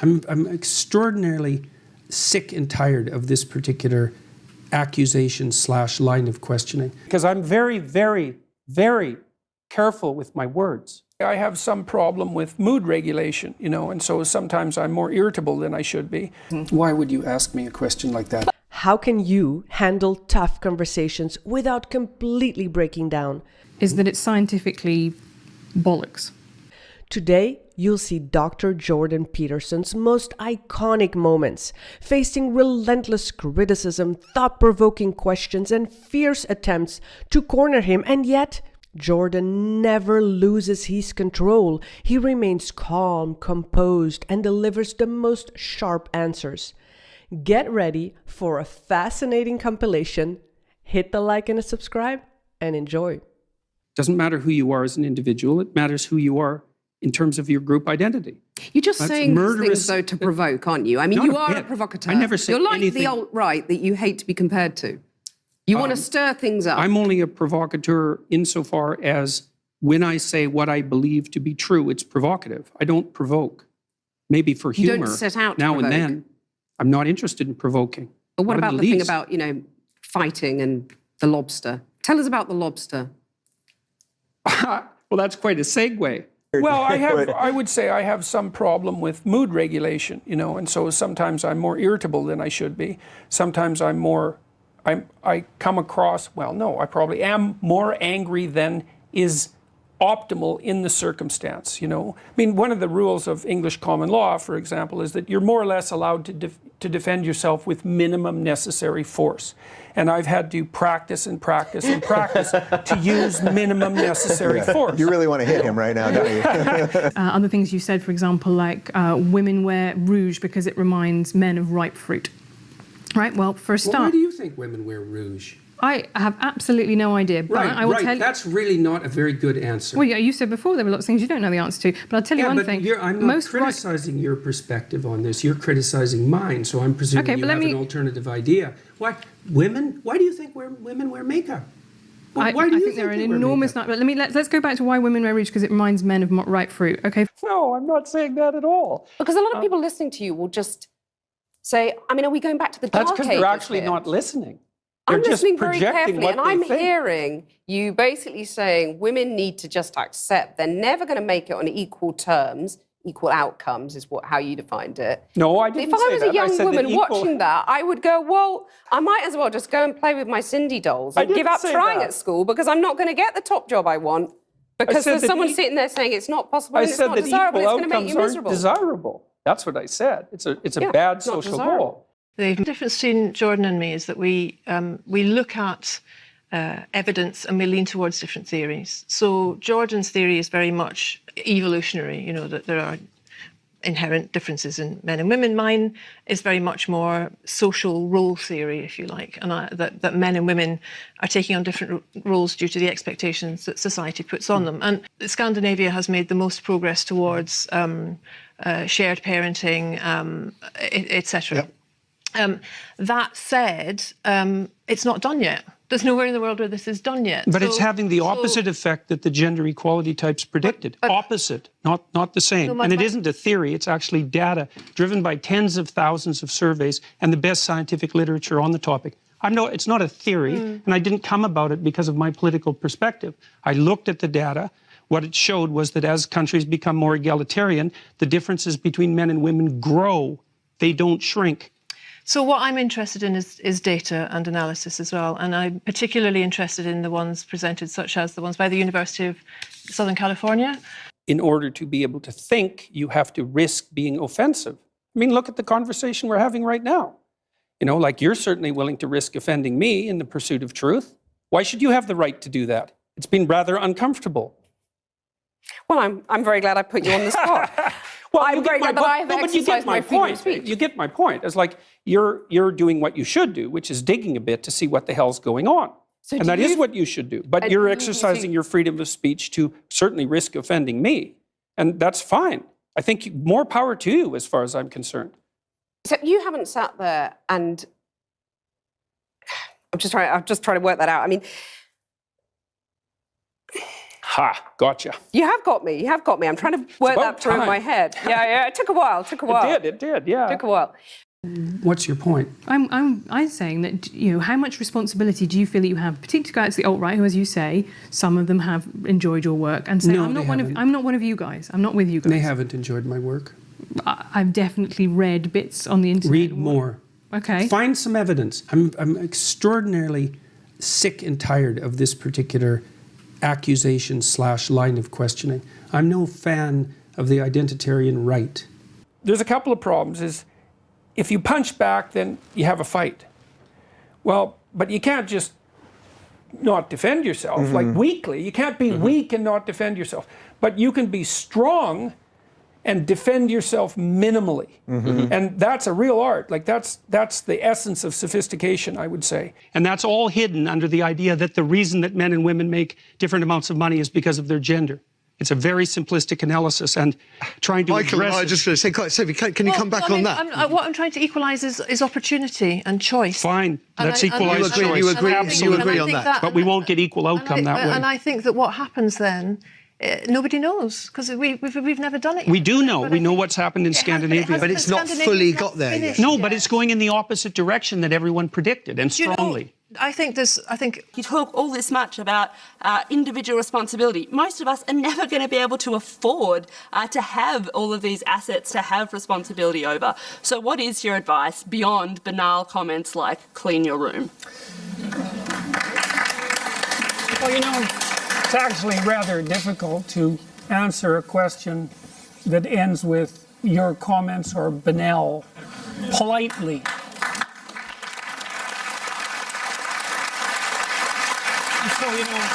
I'm extraordinarily sick and tired of this particular accusation / line of questioning, because I'm very, very, very careful with my words. I have some problem with mood regulation, and so sometimes I'm more irritable than I should be. Why would you ask me a question like that? How can you handle tough conversations without completely breaking down? Is that it's scientifically bollocks. Today, you'll see Dr. Jordan Peterson's most iconic moments, facing relentless criticism, thought-provoking questions, and fierce attempts to corner him, and yet Jordan never loses his control. He remains calm, composed, and delivers the most sharp answers. Get ready for a fascinating compilation. Hit the like and a subscribe, and enjoy. It doesn't matter who you are as an individual, it matters who you are in terms of your group identity. You're just saying murderous things, though, to provoke, aren't you? I mean, you are a provocateur. I never say You're like anything. the alt-right that you hate to be compared to. You want to stir things up. I'm only a provocateur insofar as when I say what I believe to be true, it's provocative. I don't provoke. Maybe for humor, you don't set out to now provoke. and then. I'm not interested in provoking. But what Not about in the thing least. about, fighting and the lobster? Tell us about the lobster. Well, that's quite a segue. Well, I would say I have some problem with mood regulation, and so sometimes I'm more irritable than I should be. Sometimes I come across, well, no, I probably am more angry than is optimal in the circumstance, I mean, one of the rules of English common law, for example, is that you're more or less allowed to defend yourself with minimum necessary force. And I've had to practice and practice and practice to use minimum necessary force. You really want to hit him right now, don't you? Other things you said, for example, like women wear rouge because it reminds men of ripe fruit. Right, well, for a start... Why do you think women wear rouge? I have absolutely no idea, but I will tell you... That's really not a very good answer. Well, yeah, you said before there were lots of things you don't know the answer to, but I'll tell you one thing. I'm not criticizing your perspective on this. You're criticizing mine, so I'm presuming you have an alternative idea. Why do you think women wear makeup? Why do you think there are an enormous number... Let's go back to why women wear rouge, because it reminds men of ripe fruit, okay? No, I'm not saying that at all. Because a lot of people listening to you will just say, I mean, are we going back to the dark ages? That's because they're actually not listening. I'm listening very projecting carefully, and I'm hearing you basically saying women need to just accept they're never going to make it on equal terms, equal outcomes is how you defined it. No, I didn't say that. If I was a young woman watching that, I would go, well, I might as well just go and play with my Cindy dolls and give up trying at school because I'm not going to get the top job I want because there's someone sitting there saying it's not possible and it's not desirable, it's going to make you miserable. Desirable. That's what I said. It's a bad social goal. The difference between Jordan and me is that we look at evidence and we lean towards different theories. So Jordan's theory is very much evolutionary, that there are inherent differences in men and women. Mine is very much more social role theory, if you like, and that men and women are taking on different roles due to the expectations that society puts on them. And Scandinavia has made the most progress towards shared parenting, etc. Yep. That said, it's not done yet. There's nowhere in the world where this is done yet. But it's having the opposite effect that the gender equality types predicted. Opposite, not the same. No, and it isn't a theory, it's actually data driven by tens of thousands of surveys and the best scientific literature on the topic. It's not a theory, and I didn't come about it because of my political perspective. I looked at the data. What it showed was that as countries become more egalitarian, the differences between men and women grow. They don't shrink. So what I'm interested in is data and analysis as well, and I'm particularly interested in the ones presented, such as the ones by the University of Southern California. In order to be able to think, you have to risk being offensive. I mean, look at the conversation we're having right now. Like you're certainly willing to risk offending me in the pursuit of truth. Why should you have the right to do that? It's been rather uncomfortable. Well, I'm very glad I put you on the spot. Well, I'm very glad that I have exercised my freedom of speech. You get my point. It's like you're doing what you should do, which is digging a bit to see what the hell's going on. And that is what you should do. But you're exercising your freedom of speech to certainly risk offending me. And that's fine. I think more power to you as far as I'm concerned. So you haven't sat there and... I'm just trying to work that out. I mean... Ha, gotcha. You have got me. You have got me. I'm trying to work that through in my head. Yeah. It took a while. It did, yeah. Took a while. What's your point? I'm saying that, you know, how much responsibility do you feel that you have, particularly guys the alt-right, who, as you say, some of them have enjoyed your work, and say, No, I'm not one of you guys. I'm not with you guys. They haven't enjoyed my work. I've definitely read bits on the internet. Read more. Okay. Find some evidence. I'm extraordinarily sick and tired of this particular accusation / line of questioning. I'm no fan of the identitarian right. There's a couple of problems. Is if you punch back, then you have a fight. Well, but you can't just not defend yourself, like weakly. You can't be weak and not defend yourself. But you can be strong and defend yourself minimally. And that's a real art. Like that's the essence of sophistication, I would say. And that's all hidden under the idea that the reason that men and women make different amounts of money is because of their gender. It's a very simplistic analysis, and trying to Michael, address I just want to say, Sophie, can you come back on that? What I'm trying to equalise is opportunity and choice. Fine, let's equalise choice. You agree Absolutely. on that. But we won't get equal outcome that way. And I think that what happens then, nobody knows, because we've never done it yet. We do know. We know what's happened in Scandinavia. But it's not fully got there yet. No, but it's going in the opposite direction that everyone predicted, and strongly. I think You talk all this much about individual responsibility. Most of us are never going to be able to afford to have all of these assets to have responsibility over. So what is your advice beyond banal comments like clean your room? Well, you know, it's actually rather difficult to answer a question that ends with your comments are banal, politely. So, you know,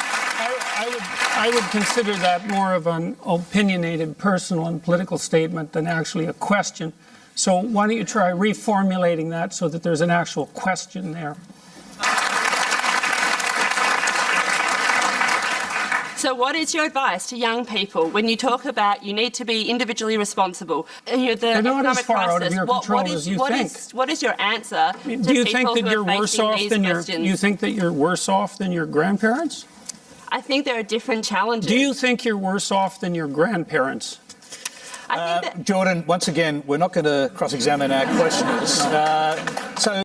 I would consider that more of an opinionated personal and political statement than actually a question. So why don't you try reformulating that so that there's an actual question there? So what is your advice to young people when you talk about you need to be individually responsible? The They're not as economic far out of crisis, your control as you think. What is your answer to Do you people think that who you're are worse facing off these than questions? you think that you're worse off than your grandparents? I think there are different challenges. Do you think you're worse off than your grandparents? I think that Jordan, once again, we're not going to cross-examine our questioners. So